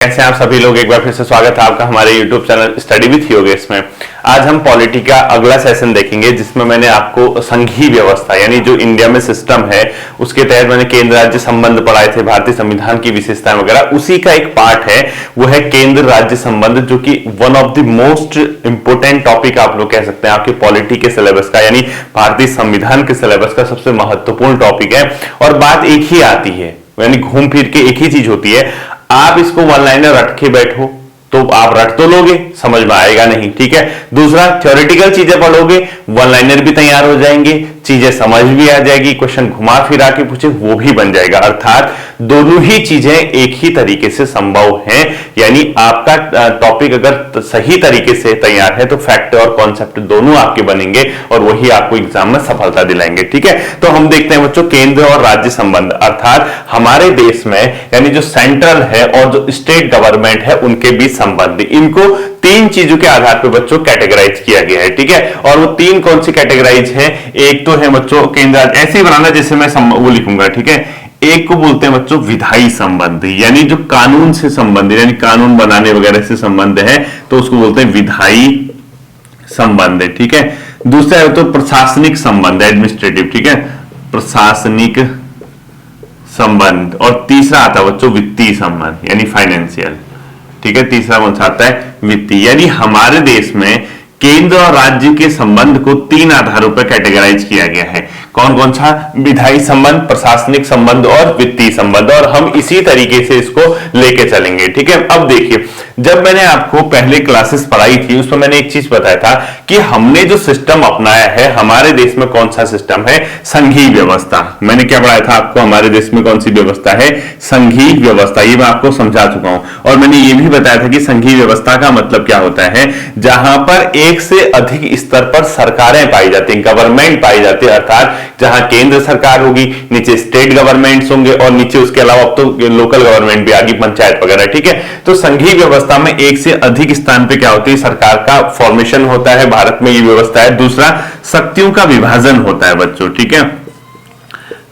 कैसे आप सभी लोग, एक बार फिर से स्वागत है आपका हमारे YouTube channel study with Yogesh में। आज हम पॉलिटी का अगला सेशन देखेंगे जिसमें मैंने आपको संघीय व्यवस्था यानी जो इंडिया में सिस्टम है उसके तहत मैंने केंद्र राज्य संबंध पढ़ाए थे, भारतीय संविधान की विशेषताएं वगैरह। उसी का एक पार्ट है वो है केंद्र राज्य संबंध, जो कि one of the most important topic आप लोग कह सकते हैं आपके पॉलिटी के सिलेबस का, यानी भारतीय संविधान के सिलेबस का सबसे महत्वपूर्ण टॉपिक है। और बात एक ही आती है, यानी घूम फिर के एक ही चीज होती है। आप इसको वन लाइनर रट के बैठो तो आप रट तो लोगे, समझ में आएगा नहीं, ठीक है। दूसरा, थ्योरेटिकल चीजें पढ़ोगे, वन लाइनर भी तैयार हो जाएंगे, चीजें समझ भी आ जाएगी, क्वेश्चन घुमा फिरा के पूछे वो भी बन जाएगा। अर्थात दोनों ही चीजें एक ही तरीके से संभव हैं, यानी आपका टॉपिक अगर सही तरीके से तैयार है तो फैक्ट और कॉन्सेप्ट दोनों आपके बनेंगे और वही आपको एग्जाम में सफलता दिलाएंगे, ठीक है। तो हम देखते हैं बच्चों केंद्र और राज्य संबंध, अर्थात हमारे देश में यानी जो सेंट्रल है और जो स्टेट गवर्नमेंट है उनके बीच संबंध। इनको तीन चीजों के आधार पर बच्चों कैटेगराइज किया गया है, ठीक है। और वो तीन कौन सी कैटेगराइज है? एक तो है बच्चों केंद्र, ऐसे ही बनाना जैसे मैं वो लिखूंगा, ठीक है। एक को बोलते हैं बच्चों विधायी संबंध, यानी जो कानून से संबंध यानी कानून बनाने वगैरह से संबंध है तो उसको बोलते हैं विधायी संबंध, ठीक है। दूसरा है तो प्रशासनिक संबंध, एडमिनिस्ट्रेटिव, ठीक है, प्रशासनिक संबंध। और तीसरा आता है बच्चों वित्तीय संबंध यानी फाइनेंशियल, ठीक है। तीसरा कौन सा आता है? वित्तीय। यानी हमारे देश में केंद्र और राज्य के संबंध को तीन आधारों पर कैटेगराइज किया गया है। कौन कौन सा? विधायी संबंध, प्रशासनिक संबंध और वित्तीय संबंध। और हम इसी तरीके से इसको लेके चलेंगे, ठीक है। अब देखिए, जब मैंने आपको पहले क्लासेस पढ़ाई थी उसमें मैंने एक चीज बताया था कि हमने जो सिस्टम अपनाया है हमारे देश में कौन सा सिस्टम है? संघीय व्यवस्था। मैंने क्या पढ़ाया था आपको? हमारे देश में कौन सी व्यवस्था है? संघीय व्यवस्था। ये मैं आपको समझा चुका हूं। और मैंने ये भी बताया था कि संघीय व्यवस्था का मतलब क्या होता है? जहां पर एक से अधिक स्तर पर सरकारें पाई जाती हैं, गवर्नमेंट पाई जाती है। अर्थात जहां केंद्र सरकार होगी, नीचे स्टेट गवर्नमेंट्स होंगे और नीचे उसके अलावा अब तो लोकल गवर्नमेंट भी आ गई, पंचायत वगैरह, ठीक है। तो संघीय व्यवस्था में एक से अधिक स्थान पे क्या होती है? सरकार का फॉर्मेशन होता है, भारत में ये व्यवस्था है। दूसरा, शक्तियों का विभाजन होता है बच्चों, ठीक है,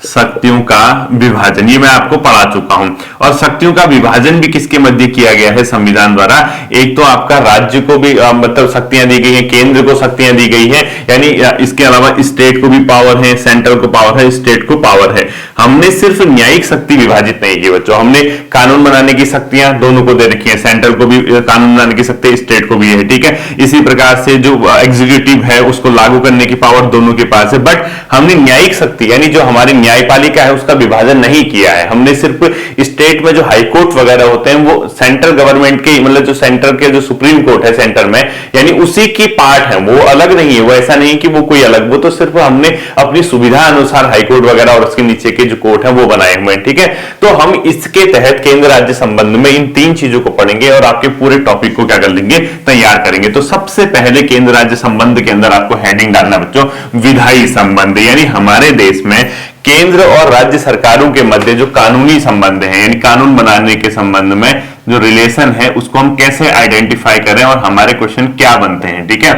शक्तियों का विभाजन, ये मैं आपको पढ़ा चुका हूं। और शक्तियों का विभाजन भी किसके मध्य किया गया है संविधान द्वारा? एक तो आपका राज्य को भी मतलब शक्तियां दी गई हैं, केंद्र को शक्तियां दी गई हैं, यानी इसके अलावा स्टेट को भी पावर है, सेंट्रल को पावर है, स्टेट को पावर है। हमने सिर्फ न्यायिक शक्ति विभाजित नहीं की बच्चों, हमने कानून बनाने की शक्तियां दोनों को दे रखी है, सेंट्रल को भी कानून बनाने की शक्ति, स्टेट को भी है, ठीक है। इसी प्रकार से जो एग्जीक्यूटिव है उसको लागू करने की पावर दोनों के पास है। बट हमने न्यायिक शक्ति यानी जो हमारी न्यायपालिका है उसका विभाजन नहीं किया है। हमने सिर्फ स्टेट में जो हाईकोर्ट वगैरह होते हैं वो सेंट्रल गवर्नमेंट के, मतलब जो सेंटर के जो सुप्रीम कोर्ट है सेंटर में, यानी उसी की पार्ट है, वो अलग नहीं है। वो ऐसा नहीं कि वो कोई अलग, वो तो सिर्फ हमने अपनी सुविधा अनुसार हाईकोर्ट वगैरह और उसके नीचे के जो कोर्ट है वो बनाए हुए हैं, ठीक है। तो हम इसके तहत केंद्र राज्य संबंध में इन तीन चीजों को पढ़ेंगे और आपके पूरे टॉपिक को क्या कर लेंगे? तैयार करेंगे। तो सबसे पहले केंद्र राज्य संबंध के अंदर आपको हेडिंग डालना बच्चों विधायी संबंध, यानी हमारे देश में केंद्र और राज्य सरकारों के मध्य जो कानूनी संबंध है, यानी कानून बनाने के संबंध में जो रिलेशन है उसको हम कैसे आइडेंटिफाई करें और हमारे क्वेश्चन क्या बनते हैं, ठीक है।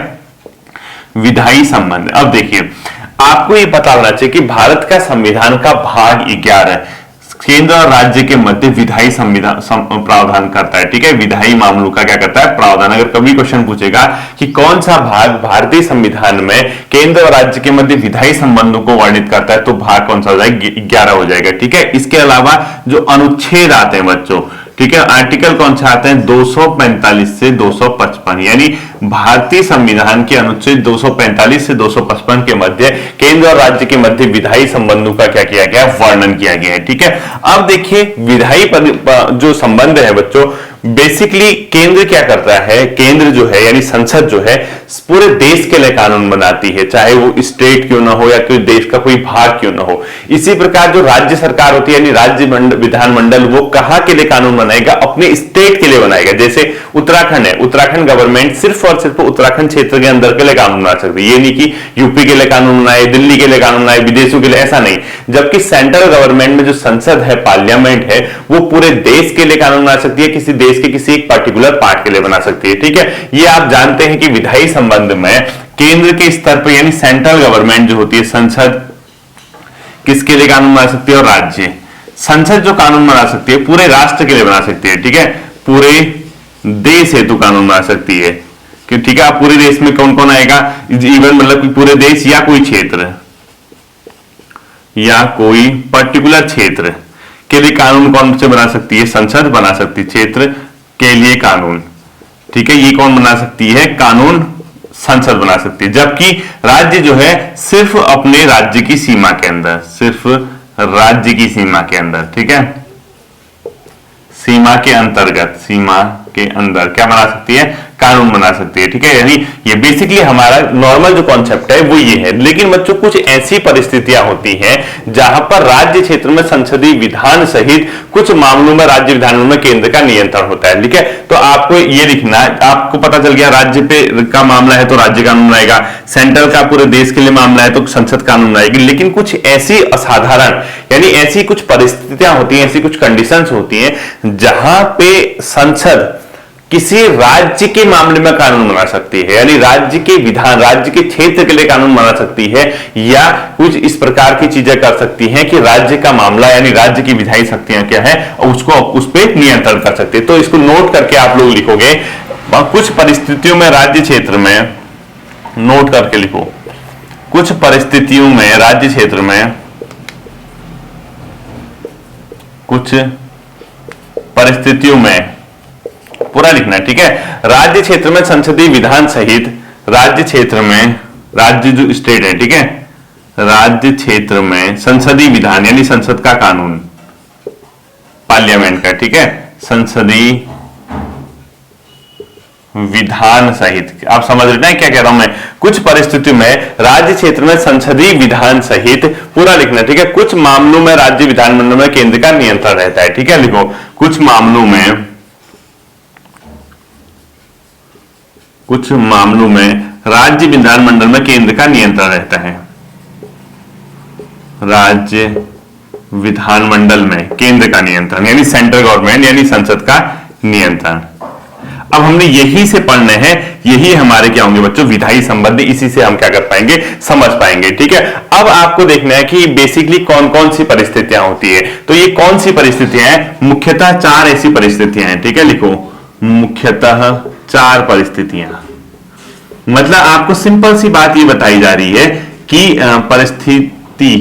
विधायी संबंध। अब देखिए, आपको ये पता होना चाहिए कि भारत का संविधान का भाग 11 केंद्र और राज्य के मध्य विधायी संविधान प्रावधान करता है, ठीक है। विधायी मामलों का क्या करता है? प्रावधान। अगर कभी क्वेश्चन पूछेगा कि कौन सा भाग भारतीय संविधान में केंद्र और राज्य के मध्य विधायी संबंधों को वर्णित करता है तो भाग कौन सा हो जाएगा? 11 हो जाएगा, ठीक है। इसके अलावा जो अनुच्छेद आते हैं बच्चों, ठीक है, आर्टिकल कौन सा आते हैं? 245 से 255, यानी भारतीय संविधान के अनुच्छेद 245 से 255 के मध्य केंद्र और राज्य के मध्य विधायी संबंधों का क्या किया गया? वर्णन किया गया है, ठीक है। अब देखिए, विधायी जो संबंध है बच्चों, बेसिकली केंद्र क्या करता है? केंद्र जो है यानी संसद जो है पूरे देश के लिए कानून बनाती है, चाहे वो स्टेट क्यों ना हो या कोई देश का कोई भाग क्यों ना हो। इसी प्रकार जो राज्य सरकार होती है यानी राज्य विधानमंडल, वो कहां के लिए कानून बनाएगा? अपने स्टेट के लिए बनाएगा। जैसे उत्तराखंड है, उत्तराखंड गवर्नमेंट सिर्फ और सिर्फ उत्तराखंड क्षेत्र के अंदर के लिए कानून बना सकती है, ये नहीं कि यूपी के लिए कानून बनाए, दिल्ली के लिए कानून बनाए, विदेशों के लिए, ऐसा नहीं। जबकि सेंट्रल गवर्नमेंट में जो संसद है, पार्लियामेंट है, वो पूरे देश के लिए कानून बना सकती है, किसी देश के किसी एक पर्टिकुलर पार्ट के लिए बना सकती है, ठीक है। ये आप जानते हैं कि विधायी संबंध में केंद्र के स्तर पर यानी सेंट्रल गवर्नमेंट जो होती है, संसद किसके लिए कानून बना सकती है? और राज्य, संसद जो कानून बना सकती है पूरे राष्ट्र के लिए बना सकती है, ठीक है। पूरे देश हेतु कानून बना सकती है कि ठीक है, आप पूरे देश में कौन कौन आएगा, इवन मतलब कि पूरे देश या कोई क्षेत्र या कोई पर्टिकुलर क्षेत्र के लिए कानून कौन से बना सकती है, संसद बना सकती है क्षेत्र के लिए कानून। ठीक है, ये कौन बना सकती है, कानून संसद बना सकती है। जबकि राज्य जो है सिर्फ अपने राज्य की सीमा के अंदर, सिर्फ राज्य की सीमा के अंदर, ठीक है, सीमा के अंतर्गत, सीमा के अंदर क्या बना सकती है, कानून बना सकती है। ठीक है, यानी ये बेसिकली हमारा नॉर्मल जो कॉन्सेप्ट है वो ये है। लेकिन बच्चों कुछ ऐसी परिस्थितियां होती हैं जहां पर राज्य क्षेत्र में संसदीय विधान सहित कुछ मामलों में राज्य विधानमंडल में केंद्र का नियंत्रण होता है। ठीक है, तो आपको ये लिखना, आपको पता चल गया राज्य पे का मामला है तो राज्य कानून बनाएगा, सेंट्रल का पूरे देश के लिए मामला है तो संसद कानून बनाएगी। लेकिन कुछ ऐसी असाधारण यानी ऐसी कुछ परिस्थितियां होती हैं, ऐसी कुछ कंडीशंस होती हैं जहां पे संसद किसी राज्य के मामले में कानून बना सकती है, यानी राज्य के विधान, राज्य के क्षेत्र के लिए कानून बना सकती है, या कुछ इस प्रकार की चीजें कर सकती हैं कि राज्य का मामला यानी राज्य की विधायी शक्तियां क्या है उसको उस पर नियंत्रण कर सकते हैं। तो इसको नोट करके आप लोग लिखोगे, कुछ परिस्थितियों में राज्य क्षेत्र में, नोट करके लिखो, कुछ परिस्थितियों में राज्य क्षेत्र में, कुछ परिस्थितियों में, पूरा लिखना है। ठीक है, राज्य क्षेत्र में संसदीय विधान सहित राज्य क्षेत्र में, राज्य जो स्टेट है, ठीक है, राज्य क्षेत्र में संसदीय विधान यानी संसद का कानून, पार्लियामेंट का, ठीक है, संसदीय विधान सहित, आप समझ रहे हैं क्या कह रहा हूं मैं, कुछ परिस्थितियों में राज्य क्षेत्र में संसदीय विधान सहित, पूरा लिखना, ठीक है, कुछ मामलों में राज्य विधानमंडल में केंद्र का नियंत्रण रहता है। ठीक है, लिखो, कुछ मामलों में, कुछ मामलों में राज्य विधानमंडल में केंद्र का नियंत्रण रहता है, राज्य विधानमंडल में केंद्र का नियंत्रण यानी सेंट्रल गवर्नमेंट यानी संसद का नियंत्रण। अब हमने यही से पढ़ने हैं, यही हमारे क्या होंगे बच्चों, विधायी संबंधी, इसी से हम क्या कर पाएंगे, समझ पाएंगे। ठीक है, अब आपको देखना है कि बेसिकली कौन कौन सी परिस्थितियां होती है। तो ये कौन सी परिस्थितियां हैं, मुख्यतः 4 ऐसी परिस्थितियां हैं। ठीक है, लिखो, मुख्यतः 4 परिस्थितियां, मतलब आपको सिंपल सी बात ये बताई जा रही है कि परिस्थिति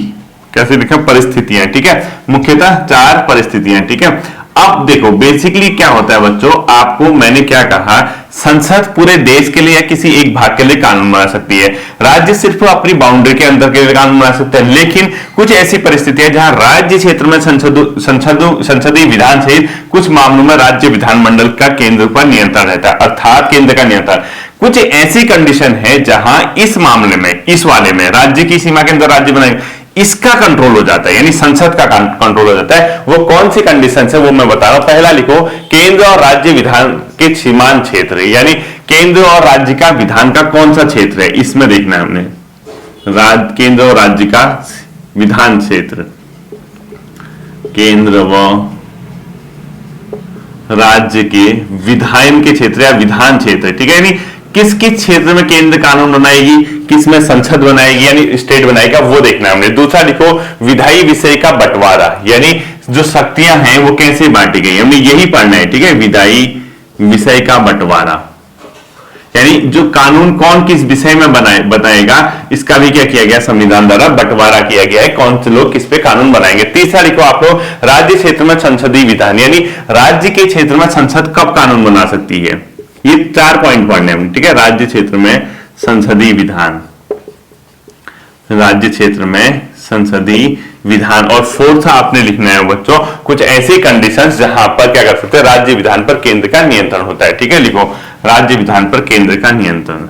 कैसे लिखा, परिस्थितियां। ठीक है, मुख्यतः 4 परिस्थितियां। ठीक है, अब देखो बेसिकली क्या होता है बच्चों, आपको मैंने क्या कहा, संसद पूरे देश के लिए या किसी एक भाग के लिए कानून बना सकती है, राज्य सिर्फ अपनी बाउंड्री के अंदर के लिए कानून बना सकते हैं। लेकिन कुछ ऐसी परिस्थितियां जहां राज्य क्षेत्र में संसदीय विधान सहित कुछ मामलों में राज्य विधानमंडल का केंद्र पर नियंत्रण रहता है, अर्थात केंद्र का नियंत्रण। कुछ ऐसी कंडीशन है जहां इस मामले में, इस वाले में राज्य की सीमा के अंदर राज्य बनाए, इसका कंट्रोल हो जाता है यानी संसद का कंट्रोल हो जाता है। वो कौन सी कंडीशन है वो मैं बता रहा हूं। पहला लिखो, केंद्र और राज्य विधान के सीमांत क्षेत्र, यानी केंद्र और राज्य का विधान का कौन सा क्षेत्र है, इसमें देखना है हमने, केंद्र और राज्य का विधान क्षेत्र, केंद्र व राज्य के विधान के क्षेत्र या विधान क्षेत्र। ठीक है, यानी किस किस क्षेत्र में केंद्र कानून बनाएगी, किस में संसद बनाएगी यानी स्टेट बनाएगा, वो देखना है हमने। दूसरा लिखो, विधायी विषय का बंटवारा, यानी जो शक्तियां हैं वो कैसे बांटी गई, हमने यही पढ़ना है। ठीक है, विधायी विषय का बंटवारा, यानी जो कानून कौन किस विषय में बताएगा, इसका भी क्या किया गया, संविधान द्वारा बंटवारा किया गया है, कौन से लोग किस पे कानून बनाएंगे। तीसरा लिखो आप लोग, राज्य क्षेत्र में संसदीय विधान, यानी राज्य के क्षेत्र में संसद कब कानून बना सकती है। ये 4 पॉइंट पढ़ने हैं। ठीक है, राज्य क्षेत्र में संसदीय विधान, राज्य क्षेत्र में संसदीय विधान, और फोर्थ आपने लिखना है बच्चों, कुछ ऐसी कंडीशंस जहां पर क्या कर सकते हैं, राज्य विधान पर केंद्र का नियंत्रण होता है। ठीक है, लिखो, राज्य विधान पर केंद्र का नियंत्रण,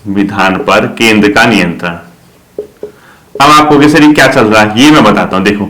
विधान पर केंद्र का नियंत्रण। अब आपको कैसे क्या चल रहा है ये मैं बताता हूं। देखो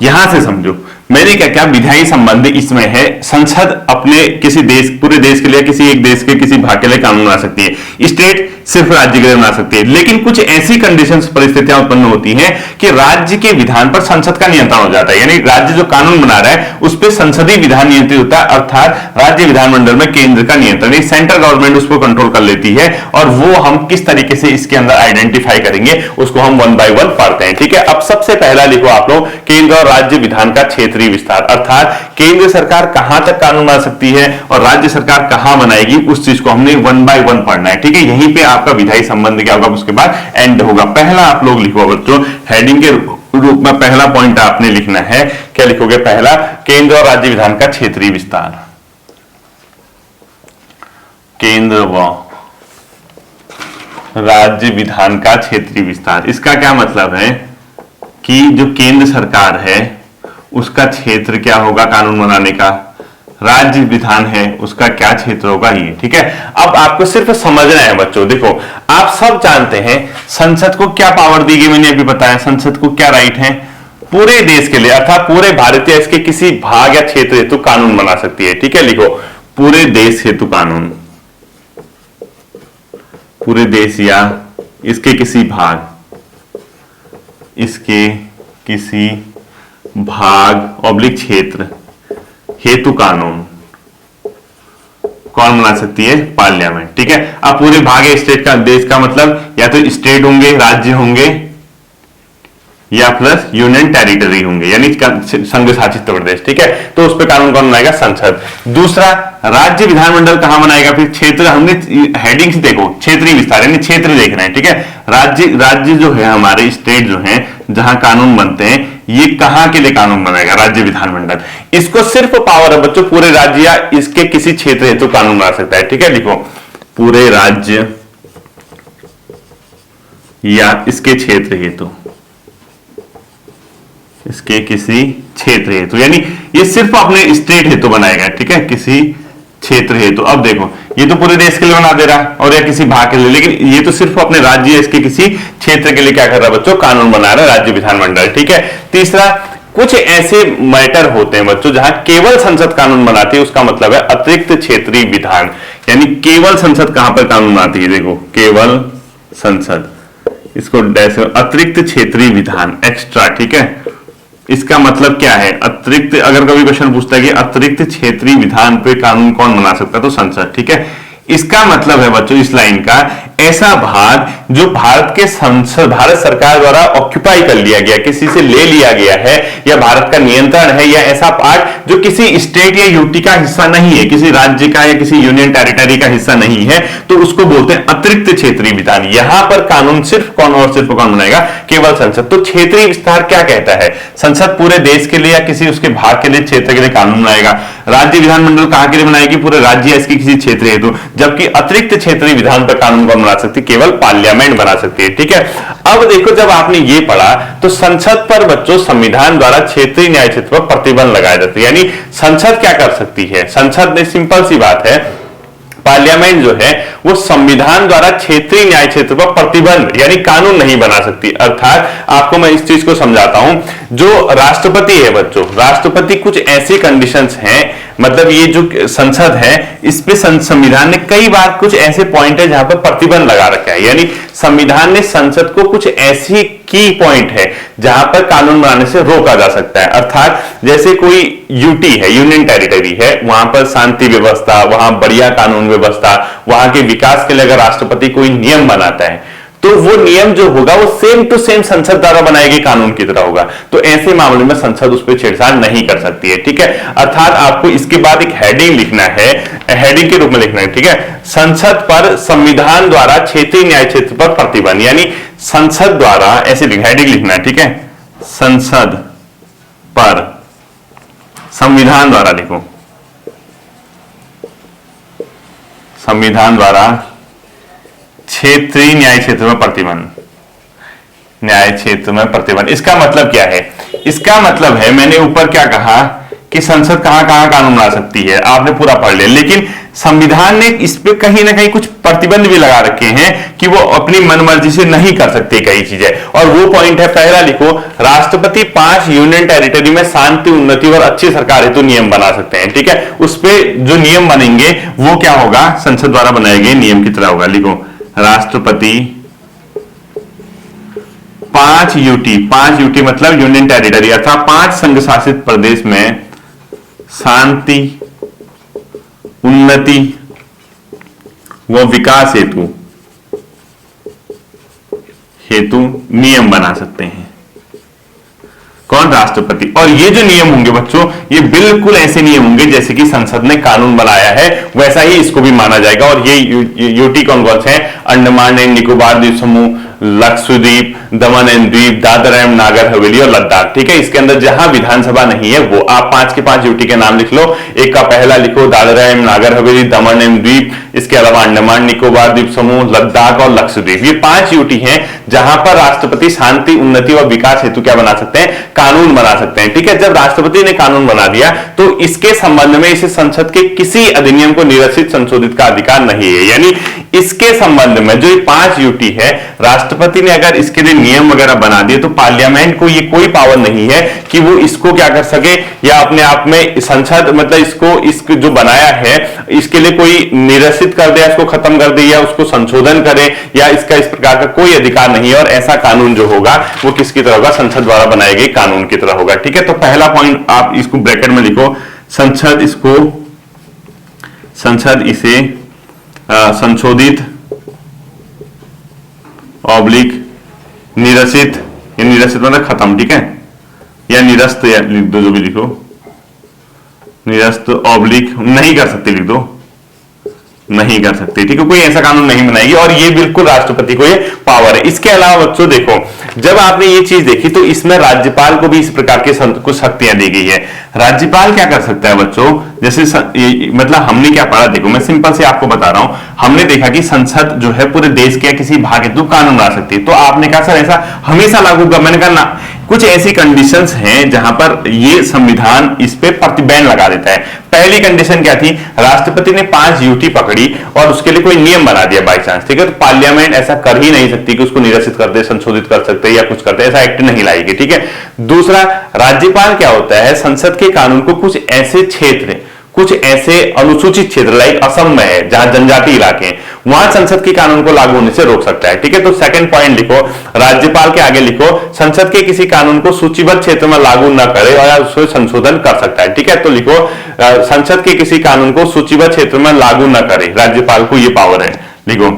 यहां से समझो, मैंने क्या क्या विधायी संबंधी इसमें है, संसद अपने किसी देश, पूरे देश के लिए, किसी एक देश के किसी भाग के लिए कानून बना सकती है, स्टेट सिर्फ राज्य के लिए बना सकती है। लेकिन कुछ ऐसी कंडीशंस, परिस्थितियां उत्पन्न होती हैं कि राज्य के विधान पर संसद का नियंत्रण हो जाता है, यानी राज्य जो कानून बना रहा है उस पर संसदीय विधान नियंत्रित होता है, अर्थात राज्य विधानमंडल में केंद्र का नियंत्रण, सेंट्रल गवर्नमेंट उसको कंट्रोल कर लेती है। और वो हम किस तरीके से इसके अंदर आइडेंटिफाई करेंगे उसको हम 1 बाय 1 पढ़ते हैं। ठीक है, अब सबसे पहला लिखो आप लोग, केंद्र और राज्य विधान का क्षेत्र क्षेत्रीय विस्तार, अर्थात केंद्र सरकार कहां तक कानून बना सकती है और राज्य सरकार कहां बनाएगी, उस चीज को हमने 1 बाय 1 पढ़ना है। ठीक है, यहीं पे आपका विधायी संबंध क्या होगा, उसके बाद एंड होगा। पहला आप लोग लिखो बच्चों, हेडिंग के रूप में पहला पॉइंट आपने लिखना है, क्या लिखोगे, पहला, केंद्र और राज्य विधान का क्षेत्रीय विस्तार। केंद्र व राज्य विधान का क्षेत्रीय विस्तार, इसका क्या मतलब है कि जो केंद्र सरकार है उसका क्षेत्र क्या होगा कानून बनाने का, राज्य विधान है उसका क्या क्षेत्र होगा, ये। ठीक है, अब आपको सिर्फ समझना है बच्चों। देखो, आप सब जानते हैं संसद को क्या पावर दी गई, मैंने अभी बताया। संसद को क्या राइट है, पूरे देश के लिए अर्थात पूरे भारत या इसके किसी भाग या क्षेत्र हेतु कानून बना सकती है। ठीक है, लिखो, पूरे देश हेतु कानून, पूरे देश या इसके किसी भाग, इसके किसी भाग ऑब्लिक क्षेत्र हेतु कानून कौन बना सकती है, पार्लियामेंट। ठीक है, अब पूरे भाग है स्टेट का, देश का मतलब या तो स्टेट होंगे, राज्य होंगे, या प्लस यूनियन टेरिटरी होंगे, यानी संघ शासित प्रदेश। ठीक है, तो उस पर कानून कौन बनाएगा, संसद। दूसरा, राज्य विधानमंडल कहां बनाएगा, फिर क्षेत्र, हमने हेडिंग से देखो क्षेत्रीय विस्तार यानी क्षेत्र देखना है। ठीक है, राज्य जो है हमारे स्टेट जो है जहां कानून बनते हैं, ये कहां के लिए कानून बनाएगा, राज्य विधानमंडल। इसको सिर्फ पावर है बच्चों, पूरे राज्य या इसके किसी क्षेत्र हेतु कानून बना सकता है। ठीक है, लिखो, पूरे राज्य या इसके क्षेत्र हेतु, इसके किसी क्षेत्र हेतु, यानी ये सिर्फ अपने स्टेट हेतु बनाएगा। ठीक है, किसी क्षेत्र हेतु। अब देखो, ये तो पूरे देश के लिए बना दे रहा है और या किसी भाग के लिए, लेकिन ये तो सिर्फ अपने राज्य, इसके किसी क्षेत्र के लिए क्या कर रहा है बच्चों, कानून बना रहा है, राज्य विधानमंडल। ठीक है, तीसरा, कुछ ऐसे मैटर होते हैं बच्चों जहां केवल संसद कानून बनाती है, उसका मतलब है अतिरिक्त क्षेत्रीय विधान, यानी केवल संसद कहां पर कानून बनाती है, देखो, केवल संसद, इसको डैश, अतिरिक्त क्षेत्रीय विधान, एक्स्ट्रा। ठीक है, इसका मतलब क्या है, अतिरिक्त, अगर कभी क्वेश्चन पूछता है कि अतिरिक्त क्षेत्रीय विधान पे कानून कौन बना सकता है, तो संसद। ठीक है, इसका मतलब है बच्चों इस लाइन का, ऐसा भाग जो भारत के संसद, भारत सरकार द्वारा ऑक्यूपाई कर लिया गया, किसी से ले लिया गया है, या भारत का नियंत्रण है, या ऐसा पार्ट जो किसी स्टेट या यूटी का हिस्सा नहीं है, किसी राज्य का या किसी यूनियन टेरिटरी का हिस्सा नहीं है, तो उसको बोलते हैं अतिरिक्त क्षेत्रीय विधान। यहां पर कानून सिर्फ कौन और सिर्फ कौन बनाएगा, केवल संसद। तो क्षेत्रीय विस्तार क्या कहता है, संसद पूरे देश के लिए या किसी उसके भाग के लिए, क्षेत्र के लिए कानून बनाएगा। राज्य विधानमंडल कहां के लिए बनाएगी, पूरे राज्य या इसकी किसी क्षेत्र हेतु, जबकि अतिरिक्त क्षेत्रीय विधान पर कानून कौन बना सकती है, केवल पार्लियामेंट बना सकती है। ठीक है, अब देखो, जब आपने ये पढ़ा तो संसद पर बच्चों संविधान द्वारा क्षेत्रीय न्याय क्षेत्र पर प्रतिबंध लगाया जाता है, यानी संसद क्या कर सकती है, संसद ने, सिंपल सी बात है, पार्लियामेंट जो है वो संविधान द्वारा क्षेत्रीय न्याय क्षेत्र पर प्रतिबंध यानी कानून नहीं बना सकती। अर्थात आपको मैं इस चीज को समझाता हूं, जो राष्ट्रपति है बच्चों, राष्ट्रपति कुछ ऐसी कंडीशंस हैं, मतलब ये जो संसद है इस पे संविधान ने कई बार कुछ ऐसे पॉइंट है जहां पर प्रतिबंध लगा रखा है, यानी संविधान ने संसद को कुछ ऐसी की पॉइंट है जहां पर कानून बनाने से रोका जा सकता है। अर्थात जैसे कोई यूटी है, यूनियन टेरिटरी है, वहां पर शांति व्यवस्था, वहां बढ़िया कानून व्यवस्था, वहां के विकास के लिए अगर राष्ट्रपति कोई नियम बनाता है तो वो नियम जो होगा वो सेम टू सेम संसद द्वारा बनाए गए कानून की तरह होगा, तो ऐसे मामले में संसद उस पर छेड़छाड़ नहीं कर सकती है। ठीक है, अर्थात आपको इसके बाद एक हेडिंग लिखना है, हेडिंग के रूप में लिखना है। ठीक है, संसद पर संविधान द्वारा क्षेत्रीय न्याय क्षेत्र पर प्रतिबंध, यानी संसद द्वारा, ऐसे हेडिंग लिखना है। ठीक है, संसद पर संविधान द्वारा, लिखो, संविधान द्वारा क्षेत्रीय न्याय क्षेत्र में प्रतिबंध, न्याय क्षेत्र में प्रतिबंध। इसका मतलब क्या है, इसका मतलब है, मैंने ऊपर क्या कहा कि संसद कहां कहां कानून बना सकती है, आपने पूरा पढ़ लिया, लेकिन संविधान ने इस पे कहीं ना कहीं कुछ प्रतिबंध भी लगा रखे हैं कि वो अपनी मनमर्जी से नहीं कर सकते कई चीजें, और वो पॉइंट है, पहला लिखो, राष्ट्रपति 5 यूनियन टेरिटरी में शांति, उन्नति और अच्छी सरकार हेतु नियम बना सकते हैं। ठीक है, उस पे जो नियम बनेंगे वो क्या होगा, संसद द्वारा बनाए गए नियम की तरह होगा। लिखो, राष्ट्रपति 5 यूटी मतलब यूनियन टेरिटरी अर्थात 5 संघ शासित प्रदेश में शांति, उन्नति व विकास हेतु नियम बना सकते हैं। कौन? राष्ट्रपति। और ये जो नियम होंगे बच्चों, ये बिल्कुल ऐसे नियम होंगे जैसे कि संसद ने कानून बनाया है, वैसा ही इसको भी माना जाएगा। और ये यूटी कौन कौन से हैं? अंडमान एंड निकोबार द्वीप समूह, लक्षद्वीप, दमन एंड द्वीप, दादरा एंड नागर हवेली और लद्दाख। ठीक है, इसके अंदर जहां विधानसभा नहीं है वो आप 5 के 5 यूटी के नाम लिख लो। एक का पहला लिखो Dadra and Nagar Haveli, Daman and द्वीप, इसके अलावा अंडमान निकोबार द्वीप समूह, लद्दाख और लक्षद्वीप। ये 5 यूटी हैं जहां पर राष्ट्रपति शांति, उन्नति और विकास हेतु क्या बना सकते हैं? कानून बना सकते हैं। ठीक है, जब राष्ट्रपति ने कानून बना दिया तो इसके संबंध में इसे संसद के किसी अधिनियम को निरसित, संशोधित का अधिकार नहीं है। यानी इसके संबंध में जो 5 यूटी है, राष्ट्रपति ने अगर इसके लिए नियम वगैरह बना दिए तो पार्लियामेंट को ये कोई पावर नहीं है कि वो इसको क्या कर सके, या अपने आप में संसद मतलब इसको जो बनाया है इसके लिए कोई निरसित कर दे, इसको खत्म कर दे, या उसको संशोधन करे, या इसका इस प्रकार का कोई अधिकार नहीं है। और ऐसा कानून जो होगा वो किसकी तरह होगा? संसद द्वारा बनाए गए कानून की तरह होगा। ठीक है, तो पहला पॉइंट आप इसको ब्रैकेट में लिखो, संसद इसे संशोधित ऑब्लिक निरसित, या निरसित मतलब खत्म, ठीक है, या निरस्त, या लिख दो, जो भी लिखो, निरस्त ऑब्लिक नहीं कर सकते, लिख दो, नहीं कर सकते। ठीक है, कोई ऐसा कानून नहीं बनाएगी। और ये बिल्कुल राष्ट्रपति को ये पावर है। इसके अलावा बच्चों देखो, जब आपने ये चीज देखी तो इसमें राज्यपाल को भी इस प्रकार की कुछ शक्तियां दी गई है। राज्यपाल क्या कर सकता है बच्चों? जैसे मतलब हमने क्या पढ़ा, देखो मैं सिंपल से आपको बता रहा हूं। हमने देखा कि संसद जो है पूरे देश के किसी भाग हेतु कानून बना सकती है। तो आपने कहा सर ऐसा हमेशा लागू होगा, मैंने कहा ना, कुछ ऐसी कंडीशंस हैं जहां पर ये संविधान इस पे प्रतिबैन लगा देता है। पहली कंडीशन क्या थी? राष्ट्रपति ने 5 यूटी पकड़ी और उसके लिए कोई नियम बना दिया बाई चांस, ठीक है, तो पार्लियामेंट ऐसा कर ही नहीं सकती कि उसको निरसित कर दे, संशोधित कर सकते या कुछ करते, ऐसा एक्ट नहीं लाएगी। ठीक है, दूसरा, राज्यपाल क्या होता है? संसद के कानून को कुछ ऐसे क्षेत्र, कुछ ऐसे अनुसूचित क्षेत्र लाइक असम में है जहां जनजाति इलाके हैं, वहां संसद के कानून को लागू होने से रोक सकता है। ठीक है, तो सेकंड पॉइंट लिखो, राज्यपाल के आगे लिखो, संसद के किसी कानून को सूचीबद्ध क्षेत्र में लागू न करे और उसको संशोधन कर सकता है। ठीक है, तो लिखो संसद के किसी कानून को सूचीबद्ध क्षेत्र में लागू न करे, राज्यपाल को यह पावर है। लिखो,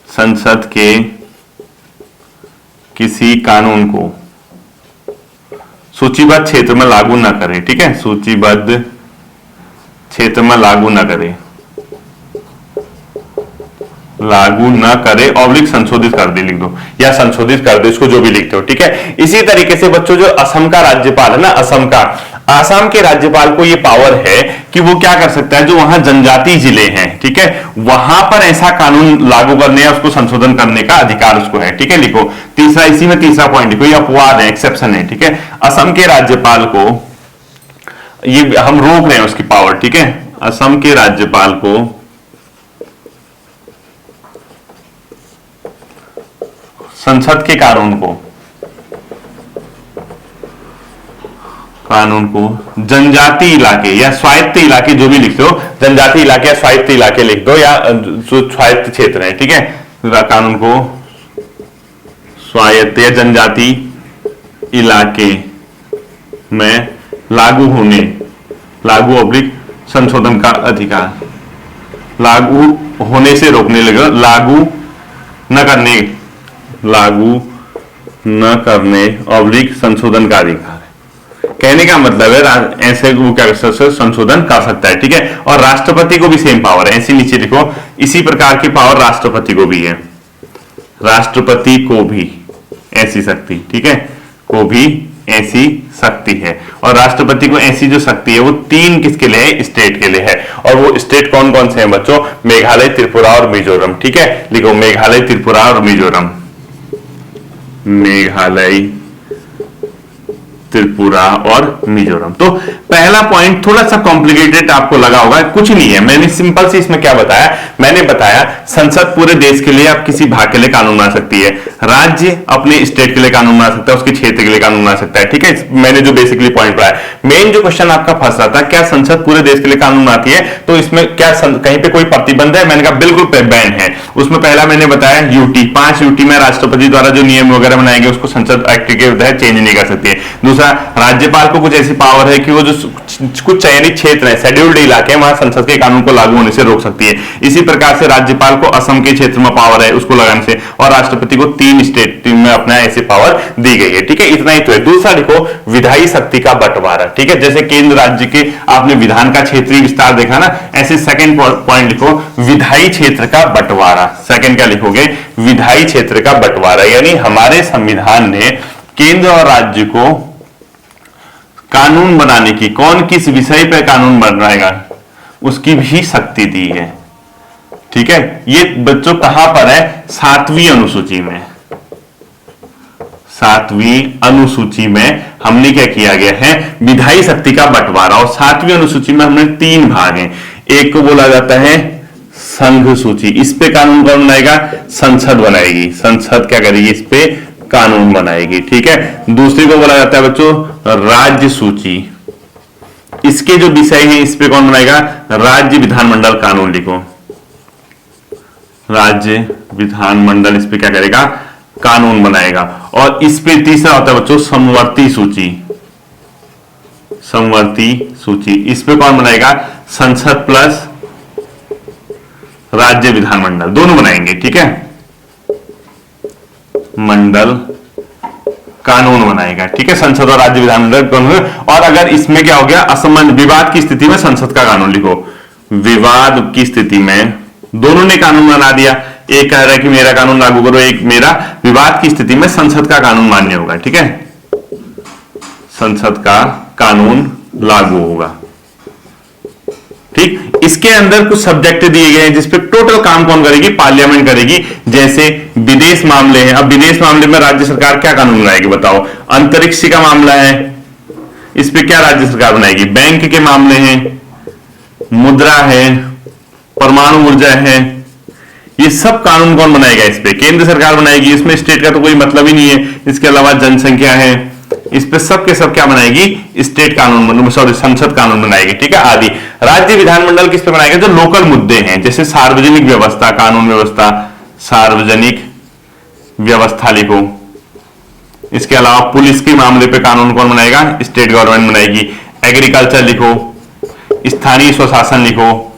संसद के किसी कानून को सूचीबद्ध क्षेत्र में लागू न करे। ठीक है, सूचीबद्ध क्षेत्र में लागू न करे, लागू न करे ऑब्लिक संशोधित कर दे, लिख दो, या संशोधित कर दे, इसको जो भी लिखते हो। ठीक है, इसी तरीके से बच्चों जो असम का राज्यपाल है ना, आसाम के राज्यपाल को यह पावर है कि वो क्या कर सकता है, जो वहां जनजाति जिले हैं, ठीक है, वहां पर ऐसा कानून लागू करने या उसको संशोधन करने का अधिकार उसको है। ठीक है, लिखो तीसरा, इसी में तीसरा पॉइंट लिखो, ये अपवाद है, एक्सेप्शन है। ठीक है, असम के राज्यपाल को, ये हम रोक रहे हैं उसकी पावर। ठीक है, असम के राज्यपाल को संसद के कानून को जनजाति इलाके या स्वायत्त इलाके, जो भी लिखते हो, जनजाति इलाके या स्वायत्त इलाके लिख दो, या जो स्वायत्त क्षेत्र है, ठीक है, कानून को स्वायत्त या जनजाति इलाके में लागू ऑब्लिक संशोधन का अधिकार, लागू होने से रोकने लगा, लागू न करने ऑब्लिक संशोधन का अधिकार। कहने का मतलब है ऐसे वो क्या कर सकता है, संशोधन कर सकता है। ठीक है, और राष्ट्रपति को भी सेम पावर है, ऐसे नीचे लिखो, इसी प्रकार की पावर राष्ट्रपति को भी है, राष्ट्रपति को भी ऐसी शक्ति, ठीक है, को भी ऐसी शक्ति है। और राष्ट्रपति को ऐसी जो शक्ति है वो 3 किसके लिए है? स्टेट के लिए है। और वो स्टेट कौन कौन से हैं बच्चों? मेघालय, त्रिपुरा और मिजोरम। ठीक है, लिखो मेघालय, त्रिपुरा और मिजोरम, मेघालय, त्रिपुरा और मिजोरम। तो पहला पॉइंट थोड़ा सा कॉम्प्लिकेटेड आपको लगा होगा, कुछ नहीं है, मैंने सिंपल से इसमें क्या बताया, मैंने बताया संसद पूरे देश के लिए, आप किसी भाग के लिए कानून बना सकती है, राज्य अपने स्टेट के लिए कानून बना सकता है, उसके क्षेत्र के लिए कानून बना सकता है। ठीक है, मैंने जो बेसिकली पॉइंट पढ़ाया, मेन जो क्वेश्चन आपका फंस रहा था, क्या संसद पूरे देश के लिए कानून बनाती है, तो इसमें क्या कहीं पे कोई प्रतिबंध है? मैंने कहा बिल्कुल बैन है। उसमें पहला मैंने बताया यूटी, 5 यूटी में राष्ट्रपति द्वारा जो नियम वगैरह बनाए गए उसको संसद एक्ट के तहत चेंज नहीं कर सकती है। दूसरा, तीसरा, राज्यपाल को कुछ ऐसी पावर है कि वो जो कुछ चयनित क्षेत्र है, शेड्यूल्ड इलाके हैं, वहां संसद के कानून को लागू होने से रोक सकती है। इसी प्रकार से राज्यपाल को असम के क्षेत्र में पावर है उसको लगाने से, और राष्ट्रपति को 3 स्टेट में अपना ऐसी पावर दी गई है। ठीक है, इतना ही तो है। दूसरा देखो, विधायी शक्ति का बंटवारा। ठीक है, जैसे केंद्र राज्य के आपने विधान का क्षेत्रीय विस्तार देखा ना, ऐसे सेकंड पॉइंट लिखो, विधायी क्षेत्र का बंटवारा। सेकंड क्या लिखोगे? विधायी क्षेत्र का बंटवारा। यानी हमारे संविधान ने केंद्र और राज्य को कानून बनाने की, कौन किस विषय पर कानून बन रहेगा उसकी भी शक्ति दी है। ठीक है, ये बच्चों कहां पर है? 7वीं अनुसूची में। 7वीं अनुसूची में हमने क्या किया गया है? विधायी शक्ति का बंटवारा। और 7वीं अनुसूची में हमने 3 भाग हैं। एक को बोला जाता है संघ सूची, इस पे कानून कौन बनाएगा? संसद बनाएगी। संसद क्या करेगी? इस पे कानून बनाएगी। ठीक है, दूसरी को बोला जाता है बच्चों राज्य सूची, इसके जो विषय हैं इस पे कौन बनाएगा? राज्य विधानमंडल कानून लिखो, राज्य विधानमंडल इस पे क्या करेगा? कानून बनाएगा। और इस पे तीसरा होता है बच्चों समवर्ती सूची। समवर्ती सूची, इस पे कौन बनाएगा? संसद प्लस राज्य विधानमंडल दोनों बनाएंगे। ठीक है, मंडल कानून बनाएगा। ठीक है, संसद और राज्य विधानमंडल कानून। और अगर इसमें क्या हो गया? असंबंध, विवाद की स्थिति में संसद का कानून लिखो। विवाद की स्थिति में दोनों ने कानून बना दिया, एक कह रहा है कि मेरा कानून लागू करो, एक मेरा। विवाद की स्थिति में संसद का कानून मान्य होगा। ठीक है, संसद का कानून लागू होगा। ठीक, इसके अंदर कुछ सब्जेक्ट दिए गए हैं जिसपे टोटल काम कौन करेगी? पार्लियामेंट करेगी। जैसे विदेश मामले हैं, अब विदेश मामले में राज्य सरकार क्या कानून बनाएगी बताओ? अंतरिक्ष का मामला है, इस पे क्या राज्य सरकार बनाएगी? बैंक के मामले हैं, मुद्रा है, परमाणु ऊर्जा है, ये सब कानून कौन बनाएगा? इस पे केंद्र सरकार बनाएगी। इसमें स्टेट का तो कोई मतलब ही नहीं है। इसके अलावा जनसंख्या है, इस पे सब के सब क्या बनाएगी? स्टेट कानून, सॉरी संसद कानून बनाएगी। ठीक है, आदि। राज्य विधानमंडल किस पे बनाएगा? जो लोकल मुद्दे हैं, जैसे सार्वजनिक व्यवस्था, कानून व्यवस्था, सार्वजनिक व्यवस्था लिखो। इसके अलावा पुलिस के मामले पे कानून कौन बनाएगा? स्टेट गवर्नमेंट बनाएगी। एग्रीकल्चर लिखो, स्थानीय स्वशासन लिखो।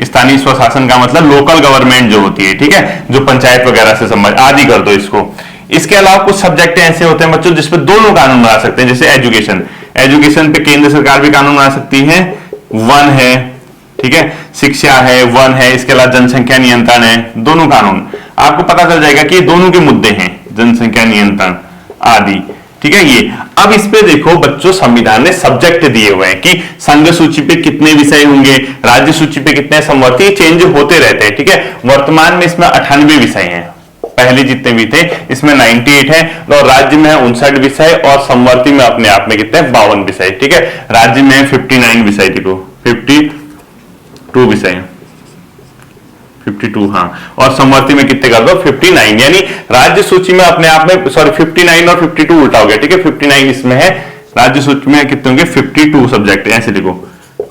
स्थानीय स्वशासन का मतलब लोकल गवर्नमेंट जो होती है, ठीक है, जो पंचायत वगैरह से संबंधित, आदि कर दो इसको। इसके अलावा कुछ सब्जेक्ट ऐसे होते हैं बच्चों जिसपे दोनों कानून बना सकते हैं, जैसे एजुकेशन। एजुकेशन पे केंद्र सरकार भी कानून बना सकती है, वन है, ठीक है, शिक्षा है, वन है। इसके अलावा जनसंख्या नियंत्रण है, दोनों कानून। आपको पता चल जाएगा कि दोनों के मुद्दे हैं, जनसंख्या नियंत्रण आदि। ठीक है, ये अब इस पे देखो बच्चों, संविधान ने सब्जेक्ट दिए हुए हैं कि संघ सूची पे कितने विषय होंगे, राज्य सूची पे कितने, समवर्ती चेंज होते रहते हैं। ठीक है, वर्तमान में इसमें 98 विषय हैं, पहले जितने भी थे इसमें 98 है, और राज्य में 59 विषय, और समवर्ती में अपने आप में कितने 52 विषय। ठीक है, राज्य में 59 विषय, देखो 52 विषय, 52, हाँ, और समवर्ती में कितने कर दो 59। यानी राज्य सूची में अपने आप में, सॉरी 59 और 52 उल्टा हो गया। ठीक है, 59 इसमें है, राज्य सूची में कितने होंगे 52 सब्जेक्ट, ऐसे लिखो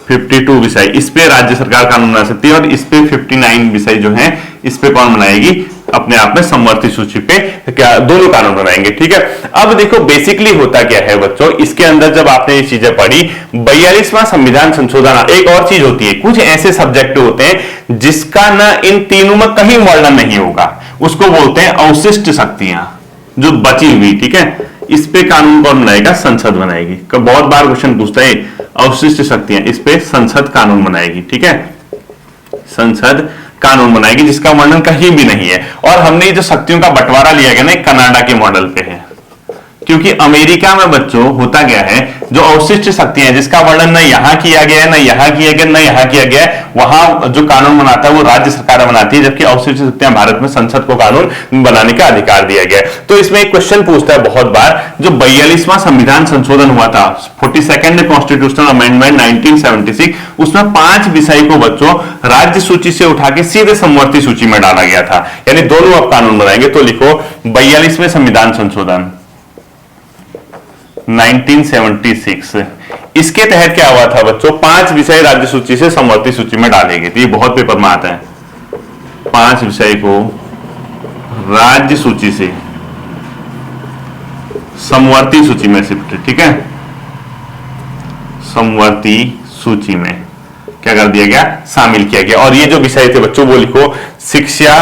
52 विषय। इस पे राज्य सरकार कानून बना सकती है, और इस पे 59 विषय जो है इस पे कौन बनाएगी? अपने आप में समवर्ती सूची पे क्या दोनों कानून बनाएंगे। ठीक है, अब देखो बेसिकली होता क्या है बच्चों, इसके अंदर जब आपने ये चीजें पढ़ी, 42वां संविधान संशोधन, एक और चीज होती है, कुछ ऐसे सब्जेक्ट होते हैं जिसका ना इन तीनों में कहीं वर्णन नहीं होगा, उसको बोलते हैं अवशिष्ट शक्तियां, जो बची हुई। ठीक है, इस पे कानून कौन बनाएगा? संसद बनाएगी। बहुत बार क्वेश्चन पूछता है, अवशिष्ट शक्तियां, इस पे संसद कानून बनाएगी। ठीक है, संसद कानून बनाएगी, जिसका वर्णन कहीं भी नहीं है। और हमने जो शक्तियों का बंटवारा लिया गया ना, कनाडा के मॉडल पे है, क्योंकि अमेरिका में बच्चों होता क्या है, जो अवशिष्ट शक्तियां हैं जिसका वर्णन न यहां किया गया है, न यहां किया गया, न यहां किया गया है, वहां जो कानून बनाता है वो राज्य सरकार बनाती है, जबकि अवशिष्ट शक्तियां भारत में संसद को कानून बनाने का अधिकार दिया गया है। तो इसमें एक क्वेश्चन पूछता है बहुत बार, जो 42वां संविधान संशोधन हुआ था, 42nd कॉन्स्टिट्यूशनल अमेंडमेंट 1976, उसमें 5 विषय को बच्चों राज्य सूची से उठा के सीधे समवर्ती सूची में डाला गया था, यानी दोनों अब कानून बनाएंगे। तो लिखो 42वें संविधान संशोधन 1976, इसके तहत क्या हुआ था बच्चों, 5 विषय राज्य सूची से समवर्ती सूची में डाले गए थे। ये बहुत पेपर में आता है, 5 विषय को राज्य सूची से समवर्ती सूची में शिफ्ट, ठीक है, समवर्ती सूची में क्या कर दिया गया, शामिल किया गया। और ये जो विषय थे बच्चों वो लिखो, शिक्षा,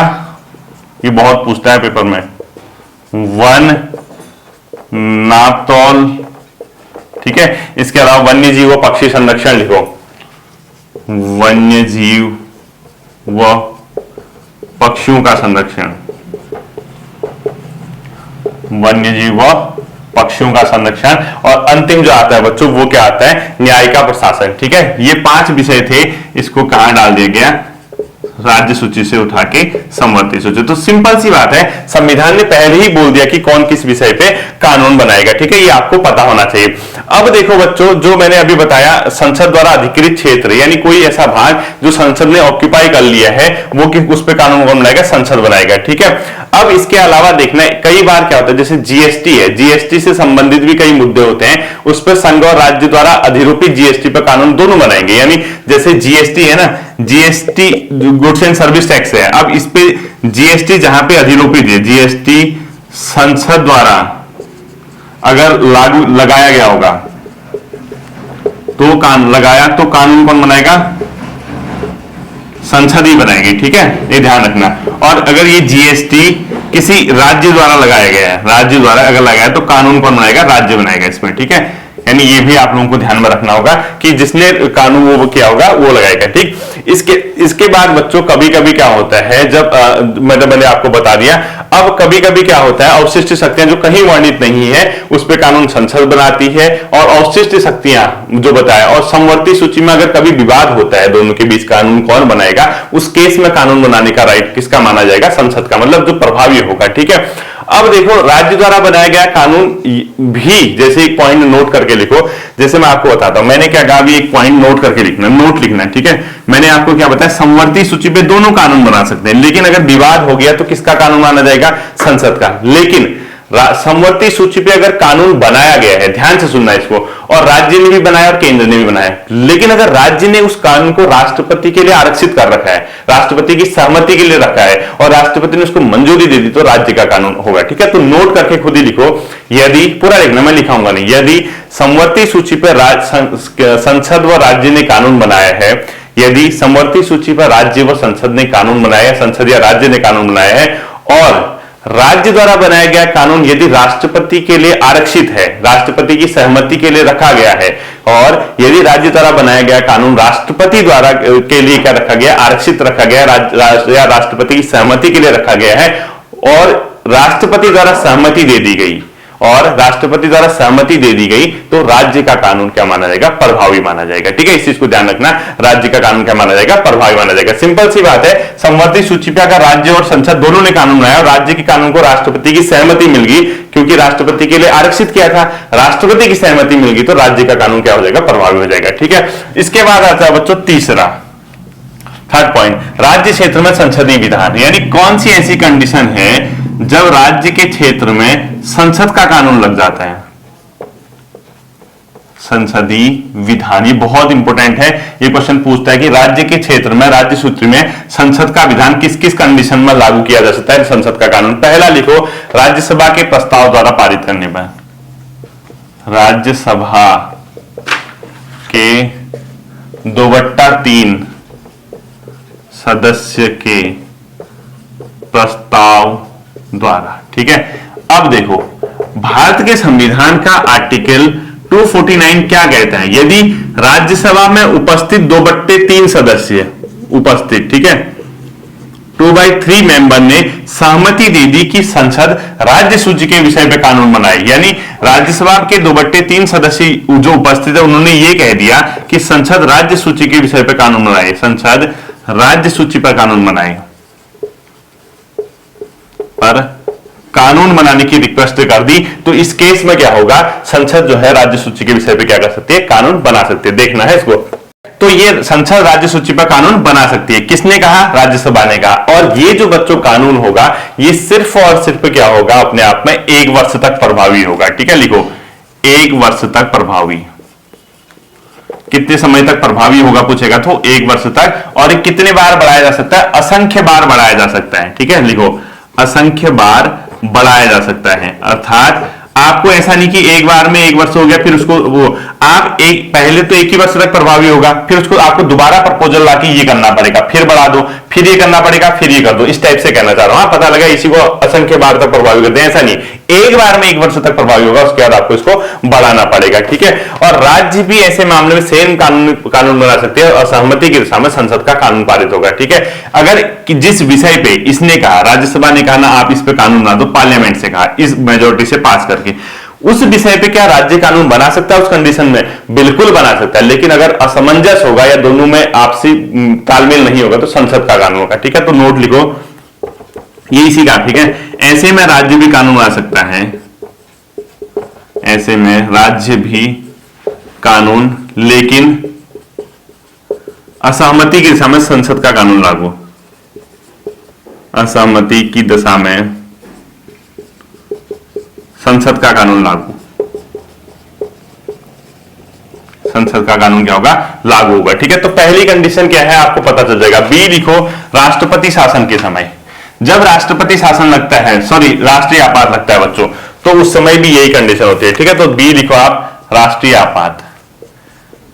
ये बहुत पूछता है पेपर में, वन नापतौल, ठीक है। इसके अलावा वन्य जीव व पक्षी संरक्षण लिखो, वन्य जीव व पक्षियों का संरक्षण, वन्य जीव व पक्षियों का संरक्षण। और अंतिम जो आता है बच्चों वो क्या आता है, न्यायिका प्रशासन, ठीक है। ये 5 विषय थे, इसको कहां डाल दिया गया, राज्य सूची से उठा के समवर्ती सूची। तो सिंपल सी बात है, संविधान ने पहले ही बोल दिया कि कौन किस विषय पे कानून बनाएगा, ठीक है, ये आपको पता होना चाहिए। अब देखो बच्चों, जो मैंने अभी बताया, संसद द्वारा अधिकृत क्षेत्र यानी कोई ऐसा भाग जो संसद ने ऑक्यूपाई कर लिया है, वो उस पे कानून कौन बनाएगा, संसद बनाएगा, ठीक है। अब इसके अलावा देखना है, कई बार क्या होता है, जैसे जीएसटी है, जीएसटी से संबंधित भी कई मुद्दे होते हैं, उस पर संघ और राज्य द्वारा अधिरूपित जीएसटी पर कानून दोनों बनाएंगे। यानी जैसे जीएसटी है ना, GST goods and service tax है, अब इस पे जीएसटी जहां पे अधिरूपित है, जीएसटी संसद द्वारा अगर लागू लगाया गया होगा तो कानून कौन बनाएगा, संसद ही बनाएगी, ठीक है, ये ध्यान रखना। और अगर ये जीएसटी किसी राज्य द्वारा लगाया गया है, राज्य द्वारा अगर लगाया है तो कानून कौन बनाएगा, राज्य बनाएगा इसमें, ठीक है। यानी ये भी आप लोगों को ध्यान में रखना होगा कि जिसने कानून वो किया होगा वो लगाएगा, ठीक। इसके बाद बच्चों कभी कभी क्या होता है, जब मैंने आपको बता दिया, अब कभी कभी क्या होता है, अवशिष्ट शक्तियां जो कहीं वर्णित नहीं है उस पर कानून संसद बनाती है, और अवशिष्ट शक्तियां जो बताया, और समवर्ती सूची में अगर कभी विवाद होता है दोनों के बीच कानून कौन बनाएगा, उस केस में कानून बनाने का राइट किसका माना जाएगा, संसद का, मतलब जो प्रभावी होगा, ठीक है। अब देखो, राज्य द्वारा बनाया गया कानून भी, जैसे एक पॉइंट नोट करके लिखो, जैसे मैं आपको बताता हूं, मैंने क्या कहा, भी एक पॉइंट नोट करके लिखना, नोट लिखना, ठीक है। मैंने आपको क्या बताया, समवर्ती सूची पे दोनों कानून बना सकते हैं, लेकिन अगर विवाद हो गया तो किसका कानून माना जाएगा, संसद का। लेकिन समवर्ती सूची पे अगर कानून बनाया गया है, ध्यान से सुनना इसको, और राज्य ने भी बनाया और केंद्र ने भी बनाया, लेकिन अगर राज्य ने उस कानून को राष्ट्रपति के लिए आरक्षित कर रखा है, राष्ट्रपति की सहमति के लिए रखा है, और राष्ट्रपति ने उसको मंजूरी दे दी, तो राज्य का कानून होगा, ठीक है। तो नोट करके खुद ही लिखो, यदि, पूरा लिखना, मैं लिखाऊंगा नहीं, यदि समवर्ती सूची पर संसद व राज्य ने कानून बनाया है, यदि समवर्ती सूची पर राज्य व संसद ने कानून बनाया है, संसद या राज्य ने कानून बनाया है, और राज्य द्वारा बनाया गया कानून यदि राष्ट्रपति के लिए आरक्षित है, राष्ट्रपति की सहमति के लिए रखा गया है, और यदि राज्य द्वारा बनाया गया कानून राष्ट्रपति द्वारा के लिए क्या रखा गया, आरक्षित रखा गया, या राष्ट्रपति की सहमति के लिए रखा गया है, और राष्ट्रपति द्वारा सहमति दे दी गई, और राष्ट्रपति द्वारा सहमति दे दी गई, तो राज्य का कानून क्या माना जाएगा, प्रभावी माना जाएगा, ठीक है। इस चीज को ध्यान रखना, राज्य का कानून क्या माना जाएगा, प्रभावी माना जाएगा। सिंपल सी बात है, समवर्ती सूची पे अगर राज्य और संसद दोनों ने कानून बनाया और राज्य के कानून को राष्ट्रपति की सहमति मिल गई, क्योंकि राष्ट्रपति के लिए आरक्षित किया था, राष्ट्रपति की सहमति मिल गई, तो राज्य का कानून क्या हो जाएगा, प्रभावी हो जाएगा, ठीक है। इसके बाद आता है बच्चों तीसरा, थर्ड पॉइंट, राज्य क्षेत्र में संसदीय विधान, यानी कौन सी ऐसी कंडीशन है जब राज्य के क्षेत्र में संसद का कानून लग जाता है, संसदीय विधान। ये बहुत इंपॉर्टेंट है, ये क्वेश्चन पूछता है कि राज्य के क्षेत्र में, राज्य सूची में संसद का विधान किस किस कंडीशन में लागू किया जा सकता है, संसद का कानून। पहला लिखो, राज्यसभा के प्रस्ताव द्वारा पारित करने पर, राज्यसभा के 2/3 सदस्य के प्रस्ताव द्वारा, ठीक है। अब देखो, भारत के संविधान का आर्टिकल 249 क्या कहता है, यदि राज्यसभा में उपस्थित 2/3 सदस्य उपस्थित, ठीक है, 2/3 मेंबर ने सहमति दे दी कि संसद राज्य सूची के विषय पे कानून बनाए, यानी राज्यसभा के 2/3 सदस्य जो उपस्थित है उन्होंने ये कह दिया कि संसद राज्य सूची के विषय पे कानून बनाए, संसद राज्य सूची पर कानून बनाए, पर कानून बनाने की रिक्वेस्ट कर दी, तो इस केस में क्या होगा, संसद जो है राज्य सूची के विषय पे क्या कर सकती है, कानून बना सकती है। देखना है इसको, तो ये संसद राज्य सूची पर कानून बना सकती है, किसने कहा, राज्यसभा ने कहा। और ये जो बच्चों कानून होगा, ये सिर्फ और सिर्फ क्या होगा, अपने आप में 1 वर्ष तक प्रभावी होगा, ठीक है। लिखो, 1 वर्ष तक प्रभावी। कितने समय तक प्रभावी होगा पूछेगा तो 1 वर्ष तक, और कितने बार बढ़ाया जा सकता है, असंख्य बार बढ़ाया जा सकता है, ठीक है। लिखो, असंख्य बार बढ़ाया जा सकता है, अर्थात आपको ऐसा नहीं कि एक बार में 1 वर्ष हो गया फिर उसको वो आप एक पहले तो एक ही वर्ष तक प्रभावी होगा, फिर उसको आपको दोबारा प्रपोजल लाके ये करना पड़ेगा, फिर बढ़ा दो, फिर ये करना पड़ेगा, फिर ये कर दो, इस टाइप से कहना चाह रहा हूं। पता लगा इसी को असंख्य बार तक प्रभावी करते हैं, ऐसा नहीं, एक बार में 1 वर्ष तक प्रभावी होगा, उसके बाद आपको इसको बढ़ाना पड़ेगा, ठीक है। और राज्य भी ऐसे मामले में सेम कानून बना सकते हैं, असहमति की दिशा में संसद का कानून पारित होगा, ठीक है। अगर जिस विषय पे इसने कहा, राज्यसभा ने कहा ना आप इस पे कानून बना दो, पार्लियामेंट से कहा इस मेजोरिटी से पास करके, उस विषय पे क्या राज्य कानून बना सकता है उस कंडीशन में? बिल्कुल बना सकता है, लेकिन अगर असमंजस होगा या दोनों में आपसी तालमेल नहीं होगा तो संसद का कानून होगा, ठीक है। तो नोट लिखो ये इसी का, ठीक है। ऐसे में राज्य भी कानून बना सकता है, ऐसे में राज्य भी कानून, लेकिन असहमति की दिशा में संसद का कानून लागू, असहमति की दिशा में संसद का कानून लागू, संसद का कानून क्या होगा? लागू होगा, ठीक है। तो पहली कंडीशन क्या है आपको पता चल जाएगा। बी लिखो, राष्ट्रपति शासन के समय, जब राष्ट्रपति शासन लगता है, सॉरी राष्ट्रीय आपात लगता है बच्चों, तो उस समय भी यही कंडीशन होती है, ठीक है। तो बी लिखो आप, राष्ट्रीय आपात,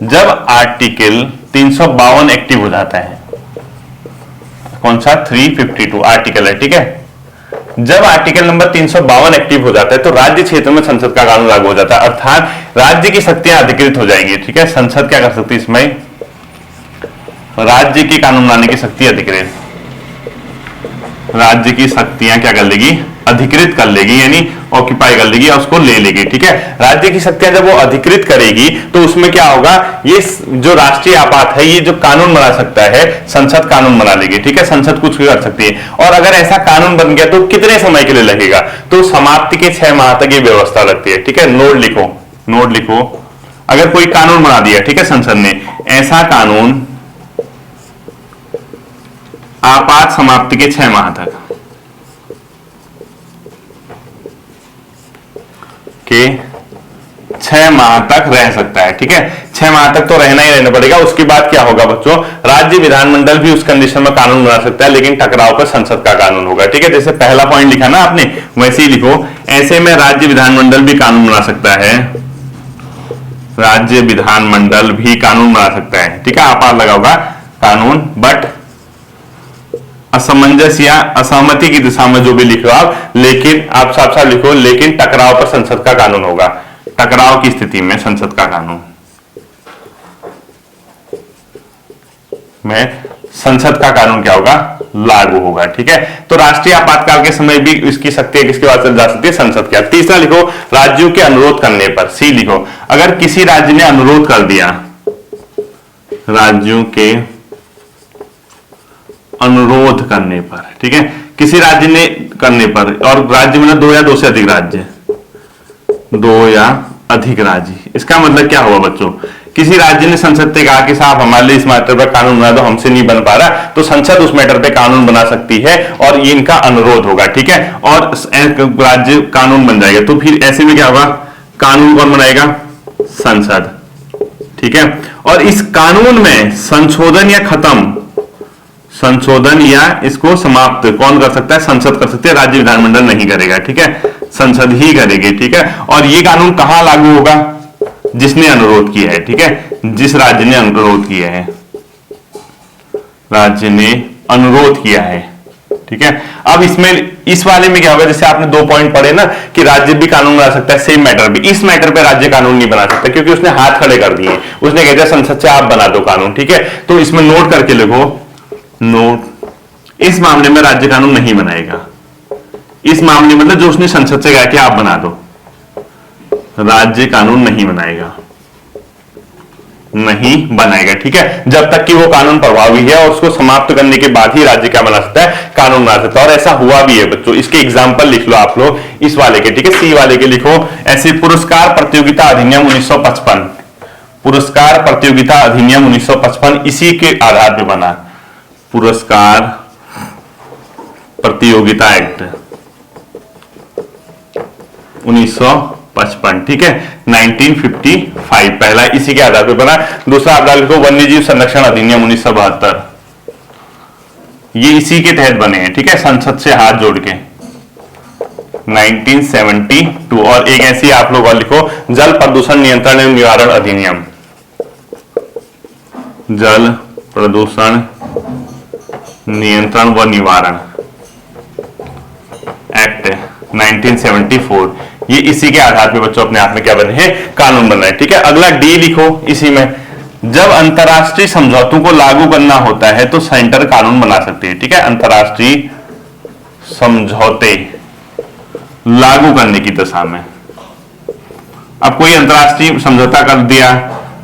जब आर्टिकल 352 एक्टिव हो जाता है, कौन सा? 352 आर्टिकल है, ठीक है। जब आर्टिकल नंबर 352 एक्टिव हो जाता है तो राज्य क्षेत्र में संसद का कानून लागू हो जाता है, अर्थात राज्य की शक्तियां अधिकृत हो जाएंगी, ठीक है। संसद क्या कर सकती है इसमें? राज्य के कानून लाने की शक्ति अधिकृत, राज्य की शक्तियां क्या कर लेगी? अधिकृत कर लेगी, यानी ऑक्यूपाई कर लेगी और उसको ले लेगी, ठीक है। राज्य की शक्तियां जब वो अधिकृत करेगी तो उसमें क्या होगा? ये जो राष्ट्रीय आपात है, ये जो कानून बना सकता है, संसद कानून बना लेगी, ठीक है। संसद कुछ भी कर सकती है, और अगर ऐसा कानून बन गया तो कितने समय के लिए लगेगा? तो समाप्ति के 6 माह तक ये व्यवस्था लगती है, ठीक है। नोट लिखो, नोट लिखो, अगर कोई कानून बना दिया, ठीक है, संसद ने, ऐसा कानून आपात समाप्ति के 6 माह तक के 6 माह तक रह सकता है, ठीक है। 6 माह तक तो रहना ही रहना पड़ेगा। उसके बाद क्या होगा बच्चों? राज्य विधानमंडल भी उस कंडीशन में कानून बना सकता है, लेकिन टकराव पर संसद का कानून होगा, ठीक है। जैसे पहला पॉइंट लिखा ना आपने, वैसे ही लिखो, ऐसे में राज्य विधानमंडल भी कानून बना सकता है, राज्य विधानमंडल भी कानून बना सकता है, ठीक है। आपात लगा होगा कानून, बट असमंजस या असहमति की दिशा में जो भी लिखो आप, लेकिन आप साफ साफ लिखो, लेकिन टकराव पर संसद का कानून होगा, टकराव की स्थिति में संसद का कानून में संसद का कानून क्या होगा? लागू होगा, ठीक है। तो राष्ट्रीय आपातकाल के समय भी इसकी शक्ति किसके पास जा सकती है? संसद के। तीसरा लिखो, राज्यों के अनुरोध करने पर, सी लिखो, अगर किसी राज्य ने अनुरोध कर दिया, राज्यों के अनुरोध करने पर, ठीक है, किसी राज्य ने करने पर, और राज्य में 2 या 2 से अधिक राज्य, 2 या अधिक राज्य, इसका मतलब क्या हुआ बच्चों? किसी राज्य ने संसद से कहा कि साहब हमारे लिए इस मैटर पर कानून बना दो, हमसे नहीं बन पा रहा, तो संसद उस मैटर पे कानून बना सकती है और ये इनका अनुरोध होगा, ठीक है, और राज्य कानून बन जाएगा। तो फिर ऐसे में क्या होगा? कानून कौन बनाएगा? संसद, ठीक है। और इस कानून में संशोधन या खत्म, संशोधन या इसको समाप्त कौन कर सकता है? संसद कर सकती है, राज्य विधानमंडल नहीं करेगा, ठीक है, संसद ही करेगी, ठीक है। और ये कानून कहां लागू होगा? जिसने अनुरोध किया है, ठीक है, जिस राज्य ने अनुरोध किया है, राज्य ने अनुरोध किया है, ठीक है। अब इसमें इस वाले में क्या होगा? जैसे आपने 2 पॉइंट पढ़े ना कि राज्य भी कानून बना सकता है सेम मैटर भी, इस मैटर पे राज्य कानून नहीं बना सकता क्योंकि उसने हाथ खड़े कर दिए, उसने कहता है संसद से आप बना दो कानून, ठीक है। तो इसमें नोट करके लिखो, नोट, इस मामले में राज्य कानून नहीं बनाएगा, इस मामले में मतलब जो उसने संसद से कहा कि आप बना दो, राज्य कानून नहीं बनाएगा, नहीं बनाएगा, ठीक है, जब तक कि वो कानून प्रभावी है, और उसको समाप्त करने के बाद ही राज्य क्या बना सकता है? कानून बना सकता है। और ऐसा हुआ भी है बच्चों, इसके एग्जांपल लिख लो आप लोग, इस वाले के, ठीक है, सी वाले के लिखो, ऐसे पुरस्कार प्रतियोगिता अधिनियम 1955, पुरस्कार प्रतियोगिता अधिनियम 1955 इसी के आधार पर बना, पुरस्कार प्रतियोगिता एक्ट 1955, ठीक है, 1955 पहला इसी के आधार पर बना। दूसरा आप लिखो वन्य जीव संरक्षण अधिनियम 1972, ये इसी के तहत बने हैं, ठीक है, संसद से हाथ जोड़ के, 1972। और एक ऐसी आप लोग और लिखो, जल प्रदूषण नियंत्रण एवं निवारण अधिनियम, जल प्रदूषण नियंत्रण व निवारण एक्ट 1974। ये इसी के आधार पे बच्चों अपने आप में क्या बने हैं, कानून बन रहे हैं। ठीक है, अगला डी लिखो इसी में, जब अंतरराष्ट्रीय समझौतों को लागू करना होता है तो सेंटर कानून बना सकती है। ठीक है, अंतरराष्ट्रीय समझौते लागू करने की दशा में, अब कोई अंतरराष्ट्रीय समझौता कर दिया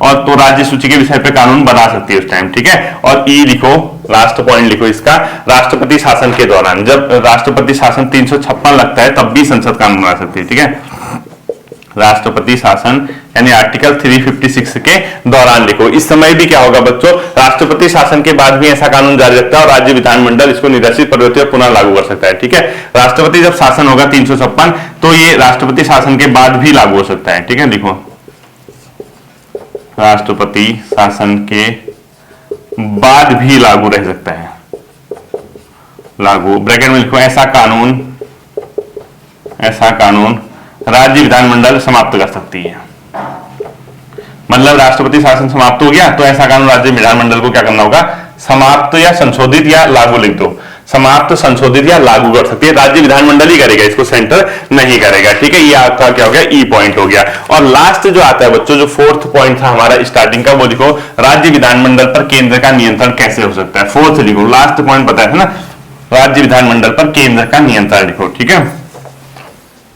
और तो राज्य सूची के विषय पे कानून बना सकती है उस टाइम। ठीक है, और ई लिखो, लास्ट पॉइंट लिखो इसका, राष्ट्रपति शासन के दौरान, जब राष्ट्रपति शासन 356 लगता है तब भी संसद कानून बना सकती है। ठीक है, राष्ट्रपति शासन यानी आर्टिकल 356 के दौरान लिखो। इस समय भी क्या होगा बच्चों, राष्ट्रपति शासन के बाद भी ऐसा कानून जारी रखता है और राज्य विधानमंडल इसको निरसित, परिवर्तित और पुनः लागू कर सकता है। ठीक है, राष्ट्रपति जब शासन होगा 356 तो ये राष्ट्रपति शासन के बाद भी लागू हो सकता है। ठीक है, लिखो राष्ट्रपति शासन के बाद भी लागू रह सकता है, लागू ब्रैकेट में लिखो, ऐसा कानून राज्य विधानमंडल समाप्त कर सकती है। मतलब राष्ट्रपति शासन समाप्त हो गया तो ऐसा कानून राज्य विधानमंडल को क्या करना होगा, समाप्त या संशोधित या लागू लिख दो, समाप्त, संशोधित या लागू कर सकती है, राज्य विधानमंडल ही करेगा, इसको सेंटर नहीं करेगा। ठीक है, ये आपका क्या हो गया, ई पॉइंट हो गया। और लास्ट जो आता है बच्चों, जो फोर्थ पॉइंट था हमारा स्टार्टिंग का, वो लिखो, राज्य विधानमंडल पर केंद्र का नियंत्रण कैसे हो सकता है। फोर्थ लिखो, लास्ट पॉइंट बताया था ना, राज्य विधानमंडल पर केंद्र का नियंत्रण लिखो। ठीक है,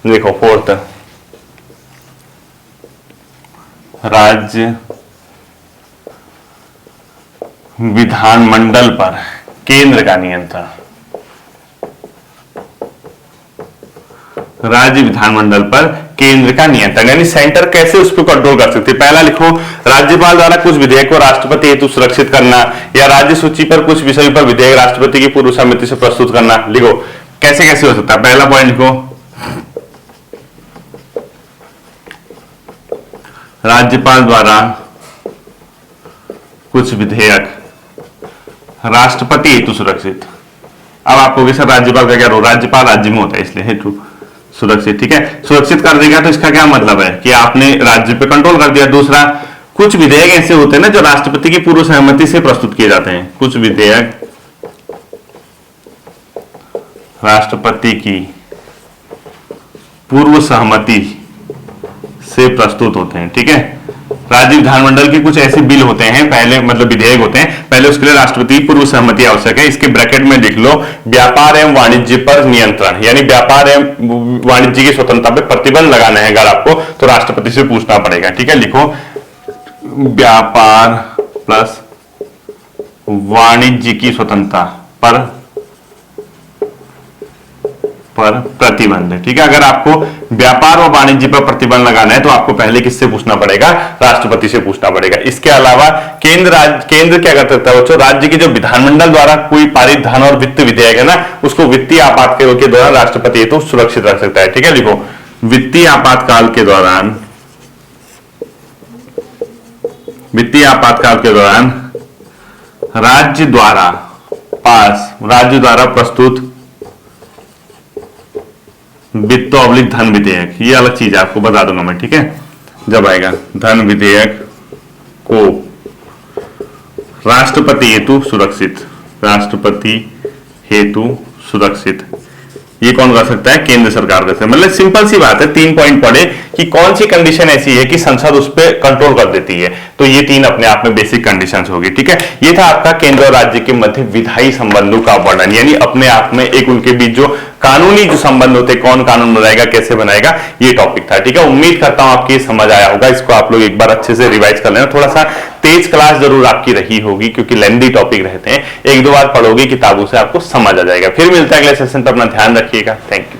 देखो फोर्थ, राज्य विधानमंडल पर केंद्र का नियंत्रण, राज्य विधानमंडल पर केंद्र का नियंत्रण यानी सेंटर कैसे उस पर कंट्रोल कर सकते हैं। पहला लिखो, राज्यपाल द्वारा कुछ विधेयक को राष्ट्रपति हेतु सुरक्षित करना, या राज्य सूची पर कुछ विषयों पर विधेयक राष्ट्रपति की पूर्व सहमति से प्रस्तुत करना। लिखो कैसे कैसे हो सकता है। पहला पॉइंट लिखो, राज्यपाल द्वारा कुछ विधेयक राष्ट्रपति हेतु सुरक्षित। अब आप कहोगे सर राज्यपाल का क्या रोल, राज्यपाल राज्य में होता है इसलिए हेतु सुरक्षित। ठीक है, सुरक्षित कर देगा तो इसका क्या मतलब है कि आपने राज्य पे कंट्रोल कर दिया। दूसरा, कुछ विधेयक ऐसे होते हैं ना जो राष्ट्रपति की पूर्व सहमति से प्रस्तुत किए जाते हैं, कुछ विधेयक राष्ट्रपति की पूर्व सहमति से प्रस्तुत होते हैं। ठीक है, राज्य विधानमंडल के कुछ ऐसे बिल होते हैं, पहले मतलब विधेयक होते हैं, पहले उसके लिए राष्ट्रपति की पूर्व सहमति आवश्यक है। इसके ब्रैकेट में लिख लो, व्यापार एवं वाणिज्य पर नियंत्रण, यानी व्यापार एवं वाणिज्य की स्वतंत्रता पे प्रतिबंध लगाना है अगर आपको तो राष्ट्रपति से पूछना पड़ेगा। ठीक है, लिखो व्यापार प्लस वाणिज्य की स्वतंत्रता पर प्रतिबंध। ठीक है, अगर आपको व्यापार और वाणिज्य पर प्रतिबंध लगाना है तो आपको पहले किससे पूछना पड़ेगा, राष्ट्रपति से पूछना पड़ेगा। इसके अलावा केंद्र क्या कर सकता है बच्चों, राज्य के जो विधानमंडल द्वारा कोई पारित धन और वित्त विधेयक है ना, उसको वित्तीय आपातकाल के दौरान राष्ट्रपति तो सुरक्षित रख सकता है। ठीक है, लिखो वित्तीय आपातकाल के दौरान, वित्तीय आपातकाल के दौरान राज्य द्वारा प्रस्तुत वित्त ऑब्लिक धन विधेयक, ये अलग चीज है, आपको बता दूंगा मैं। ठीक है, जब आएगा धन विधेयक को राष्ट्रपति हेतु सुरक्षित, राष्ट्रपति हेतु सुरक्षित, ये कौन कर सकता है, केंद्र सरकार कर सकता है। मतलब सिंपल सी बात है, 3 पॉइंट पढ़े कि कौन सी कंडीशन ऐसी है कि संसद उस पर कंट्रोल कर देती है, तो ये 3 अपने आप में बेसिक कंडीशंस होगी। ठीक है, ये था आपका केंद्र और राज्य के मध्य विधायी संबंधों का वर्णन, यानी अपने आप में एक उनके बीच जो कानूनी जो संबंध होते, कौन कानून बनाएगा, कैसे बनाएगा, ये टॉपिक था। ठीक है, उम्मीद करता हूं आपकी समझ आया होगा। इसको आप लोग एक बार अच्छे से रिवाइज कर लेना, थोड़ा सा तेज क्लास जरूर आपकी रही होगी क्योंकि लेंथी टॉपिक रहते हैं, 1-2 बार पढ़ोगे किताबों से आपको समझ आ जाएगा। फिर मिलता है अगले सेशन पर, अपना ध्यान रखिएगा। Thank you.